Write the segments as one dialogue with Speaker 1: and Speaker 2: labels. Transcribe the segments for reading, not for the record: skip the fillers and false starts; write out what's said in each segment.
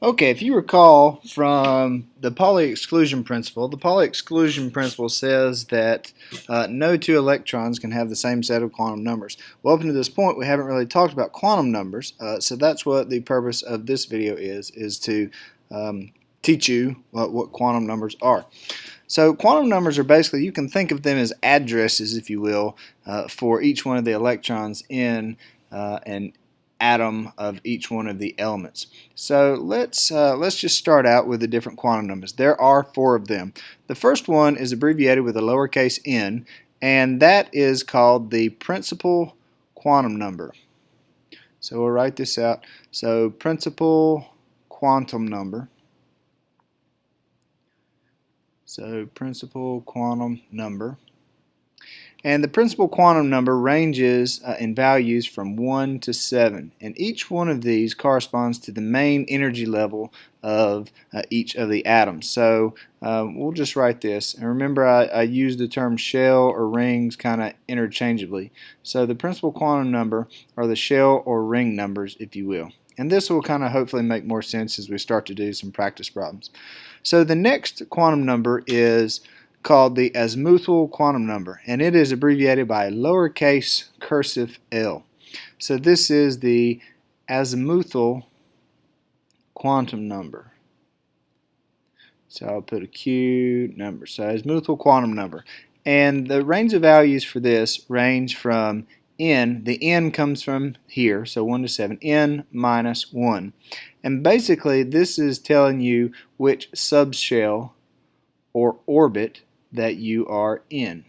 Speaker 1: Okay, if you recall from the Pauli exclusion principle, the Pauli exclusion principle says that no two electrons can have the same set of quantum numbers. Well, up to this point, we haven't really talked about quantum numbers, so that's what the purpose of this video is to teach you what quantum numbers are. So quantum numbers are basically, you can think of them as addresses, if you will, for each one of the electrons in an atom of each one of the elements. So let's just start out with the different quantum numbers. There are 4 of them. The first one is abbreviated with a lowercase n, and that is called the principal quantum number. So we'll write this out. So principal quantum number. So principal quantum number. And the principal quantum number ranges in values from 1 to 7. And each one of these corresponds to the main energy level of each of the atoms. So we'll just write this. And remember, I use the term shell or rings kind of interchangeably. So the principal quantum number are the shell or ring numbers, if you will. And this will kind of hopefully make more sense as we start to do some practice problems. So the next quantum number is called the azimuthal quantum number, and it is abbreviated by lowercase cursive l. So this is the azimuthal quantum number. So I'll put a Q number. So azimuthal quantum number. And the range of values for this range from n, the n comes from here, so 1 to 7, n minus 1. And basically this is telling you which subshell or orbit that you are in.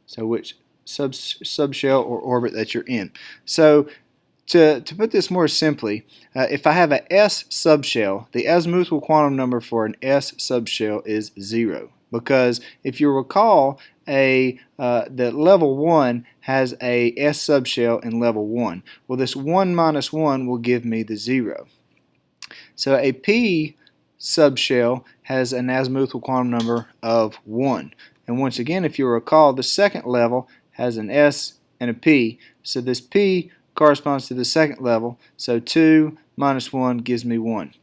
Speaker 1: So which subshell or orbit that you're in. So to put this more simply, if I have a S subshell, the azimuthal quantum number for an S subshell is 0. Because if you recall, the level 1 has a S subshell in level 1. Well, this 1 minus 1 will give me the 0. So a P subshell has an azimuthal quantum number of 1. And once again, if you recall, the second level has an S and a P. So this P corresponds to the second level. So 2 minus 1 gives me 1.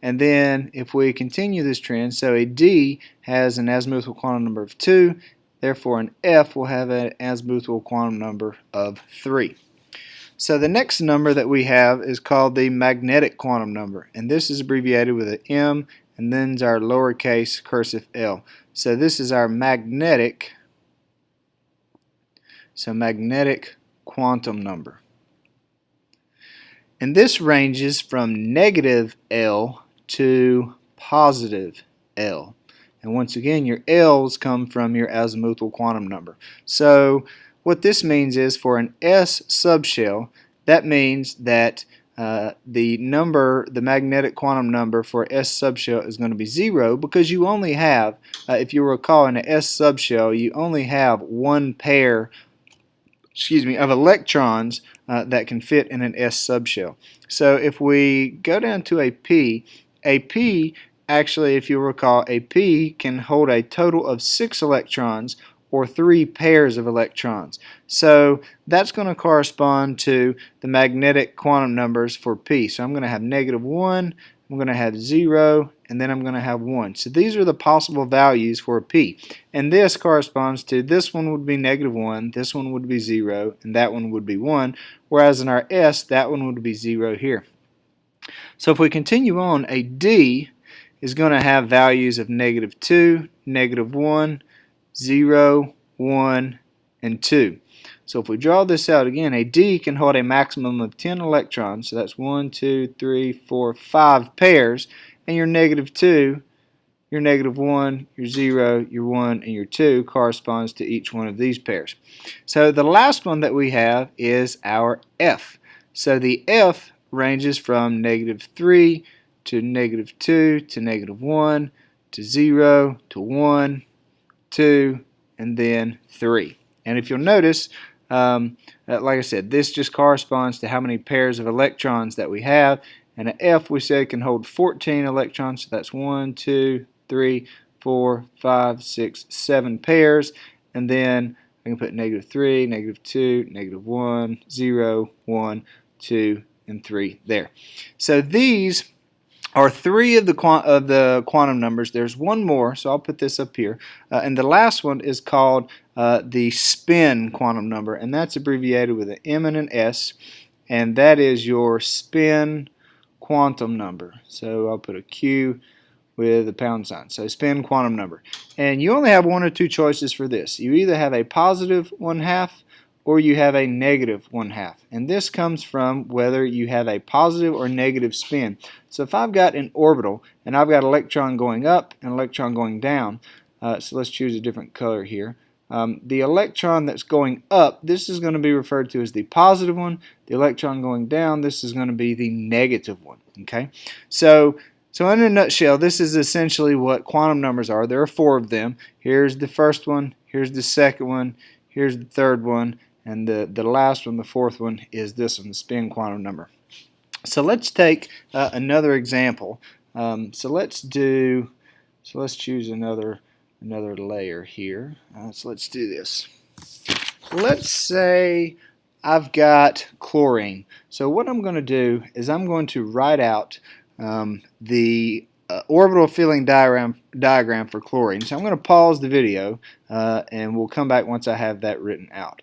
Speaker 1: And then if we continue this trend, so a D has an azimuthal quantum number of 2. Therefore, an F will have an azimuthal quantum number of 3. So the next number that we have is called the magnetic quantum number, and this is abbreviated with an M and then our lowercase cursive l. So this is our magnetic quantum number. And this ranges from negative L to positive L. And once again, your L's come from your azimuthal quantum number. So what this means is for an S subshell, that means that the magnetic quantum number for S subshell is going to be 0 because you only have, if you recall, in an S subshell, you only have one pair of electrons that can fit in an S subshell. So if we go down to a P actually, if you recall, a P can hold a total of 6 electrons or 3 pairs of electrons. So that's going to correspond to the magnetic quantum numbers for P. So I'm going to have -1, I'm going to have 0, and then I'm going to have 1. So these are the possible values for a P. And this corresponds to, this one would be -1, this one would be 0, and that one would be 1. Whereas in our S, that one would be 0 here. So if we continue on, a D is going to have values of -2, -1, 0, 1, and 2. So if we draw this out again, a D can hold a maximum of 10 electrons. So that's 1, 2, 3, 4, 5 pairs. And your -2, your -1, your 0, your 1, and your 2 corresponds to each one of these pairs. So the last one that we have is our F. So the F ranges from -3 to -2 to -1 to 0 to 1, 2, and then 3. And if you'll notice, like I said, this just corresponds to how many pairs of electrons that we have. And an F, we said, can hold 14 electrons. So that's 1, 2, 3, 4, 5, 6, 7 pairs. And then I can put -3, -2, -1, 0, 1, 2, and 3 there. So these are three of the quantum numbers. There's one more, so I'll put this up here. And the last one is called the spin quantum number, and that's abbreviated with an M and an S, and that is your spin quantum number. So I'll put a Q with a pound sign. So spin quantum number. And you only have one or two choices for this. You either have a positive 1/2 or you have a negative 1/2. And this comes from whether you have a positive or negative spin. So if I've got an orbital and I've got an electron going up and an electron going down, so let's choose a different color here. The electron that's going up, this is going to be referred to as the positive one. The electron going down, this is going to be the negative one. Okay, so in a nutshell, this is essentially what quantum numbers are. There are four of them. Here's the first one, here's the second one, here's the third one, and the last one, the fourth one, is this one, the spin quantum number. So let's take another example. So let's choose another layer here. So let's do this. Let's say I've got chlorine. So what I'm going to do is I'm going to write out the orbital filling diagram for chlorine. So I'm going to pause the video and we'll come back once I have that written out.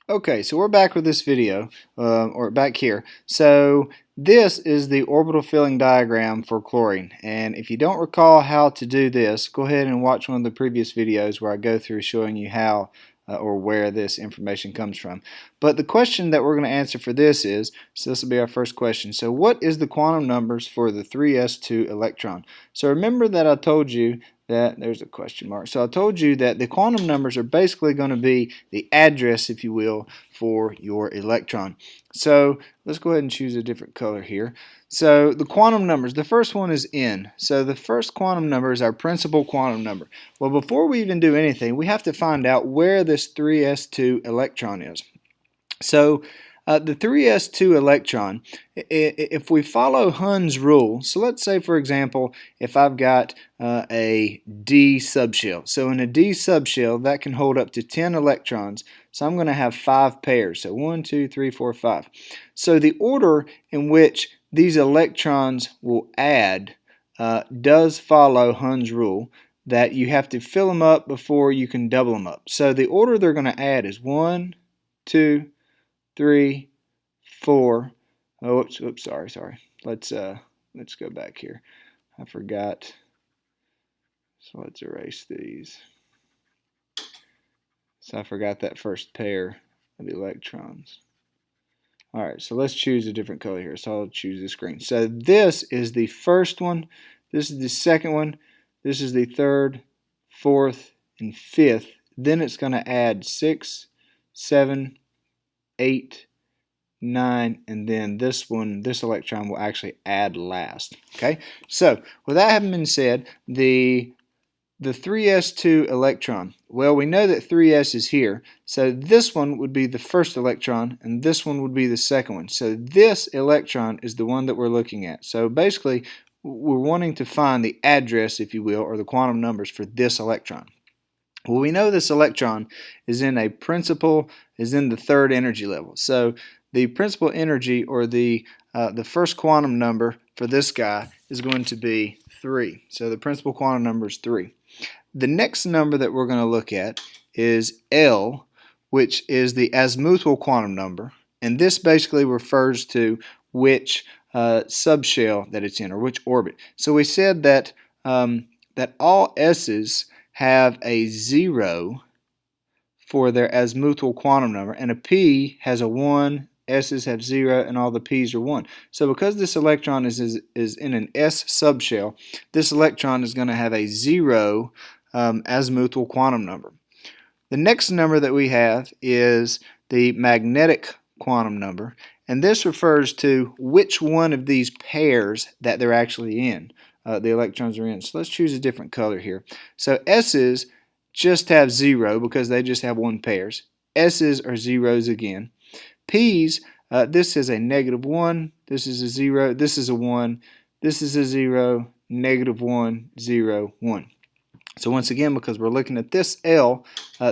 Speaker 1: Okay, so we're back with this video, or back here. So this is the orbital filling diagram for chlorine, and if you don't recall how to do this, go ahead and watch one of the previous videos where I go through showing you how or where this information comes from. But the question that we're going to answer for this is, so this will be our first question, so what is the quantum numbers for the 3s2 electron? So remember that I told you that, there's a question mark, so I told you that the quantum numbers are basically going to be the address, if you will, for your electron. So let's go ahead and choose a different color here. So the quantum numbers, the first one is N. So the first quantum number is our principal quantum number. Well, before we even do anything, we have to find out where this 3s2 electron is. So the 3s2 electron, if we follow Hund's rule, so let's say, for example, if I've got a D subshell. So in a D subshell, that can hold up to 10 electrons. So I'm going to have 5 pairs. So 1, 2, 3, 4, 5. So the order in which these electrons will add does follow Hund's rule that you have to fill them up before you can double them up. So the order they're going to add is 1, 2, 3, 4. Oh, oops, sorry. Let's go back here. I forgot. So let's erase these. So I forgot that first pair of electrons. Alright, so let's choose a different color here. So I'll choose this green. So this is the first one, this is the second one, this is the third, fourth, and fifth. Then it's going to add 6, 7, 8, 9, and then this one, this electron will actually add last. Okay, so with that having been said, the 3s2 electron, well, we know that 3s is here, so this one would be the first electron and this one would be the second one. So this electron is the one that we're looking at. So basically we're wanting to find the address, if you will, or the quantum numbers for this electron. Well, we know this electron is in the third energy level. So the principal energy, or the first quantum number for this guy, is going to be 3. So the principal quantum number is 3. The next number that we're going to look at is L, which is the azimuthal quantum number, and this basically refers to which subshell that it's in, or which orbit. So we said that that all S's have a 0 for their azimuthal quantum number, and a P has a 1, S's have 0, and all the P's are 1. So because this electron is in an S subshell, this electron is going to have a 0 azimuthal quantum number. The next number that we have is the magnetic quantum number, and this refers to which one of these pairs that they're actually in, the electrons are in. So let's choose a different color here. So S's just have 0 because they just have 1 pairs. S's are zeros again. P's, this is a -1, this is a 0, this is a 1, this is a 0, -1, 0, 1. So once again, because we're looking at this L,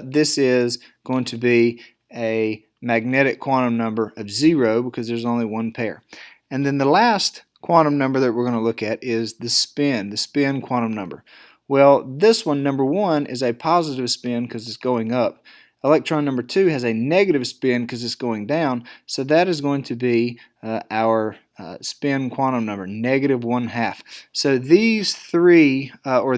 Speaker 1: this is going to be a magnetic quantum number of 0 because there's only 1 pair. And then the last quantum number that we're going to look at is the spin quantum number. Well, this one, number 1, is a positive spin because it's going up. Electron number 2 has a negative spin because it's going down, so that is going to be our spin quantum number, -1/2. So these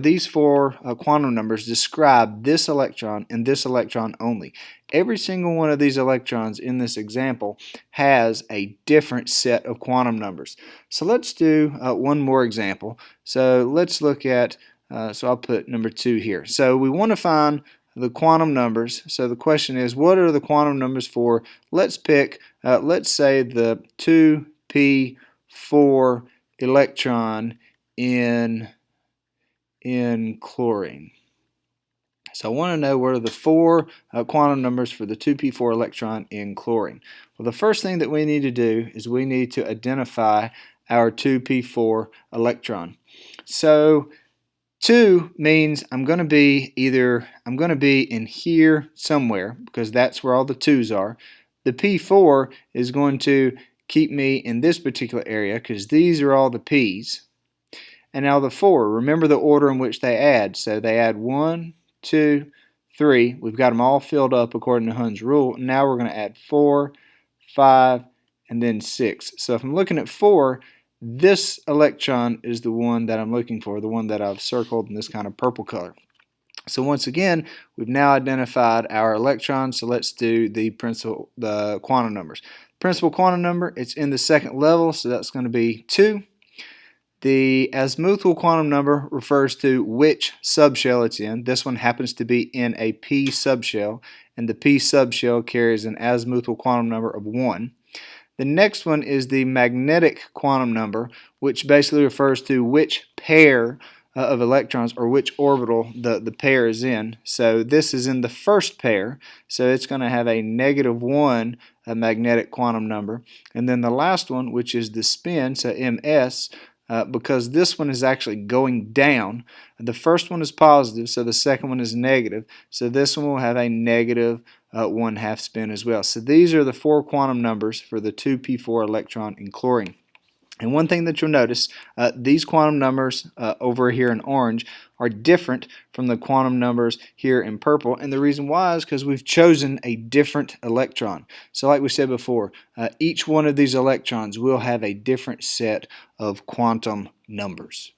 Speaker 1: these four quantum numbers describe this electron and this electron only. Every single one of these electrons in this example has a different set of quantum numbers. So let's do one more example. So let's look at, so I'll put number 2 here. So we want to find the quantum numbers. So the question is, what are the quantum numbers for, let's pick, let's say the 2p4 electron in chlorine. So I want to know what are the four quantum numbers for the 2p4 electron in chlorine. Well, the first thing that we need to do is we need to identify our 2p4 electron. So 2 means I'm going to be in here somewhere because that's where all the 2's are. The p4 is going to keep me in this particular area because these are all the p's. And now the 4, remember the order in which they add. So they add 1, 2, 3. We've got them all filled up according to Hund's rule. Now we're going to add 4, 5, and then 6. So if I'm looking at 4, this electron is the one that I'm looking for, the one that I've circled in this kind of purple color. So once again, we've now identified our electrons, so let's do the quantum numbers. Principal quantum number, it's in the second level, so that's going to be 2. The azimuthal quantum number refers to which subshell it's in. This one happens to be in a p subshell, and the p subshell carries an azimuthal quantum number of 1. The next one is the magnetic quantum number, which basically refers to which pair of electrons or which orbital the pair is in. So this is in the first pair, so it's going to have a -1 magnetic quantum number. And then the last one, which is the spin, so ms, because this one is actually going down. The first one is positive, so the second one is negative. So this one will have a -1/2 spin as well. So these are the 4 quantum numbers for the 2p4 electron in chlorine. And one thing that you'll notice, these quantum numbers over here in orange are different from the quantum numbers here in purple, and the reason why is because we've chosen a different electron. So like we said before, each one of these electrons will have a different set of quantum numbers.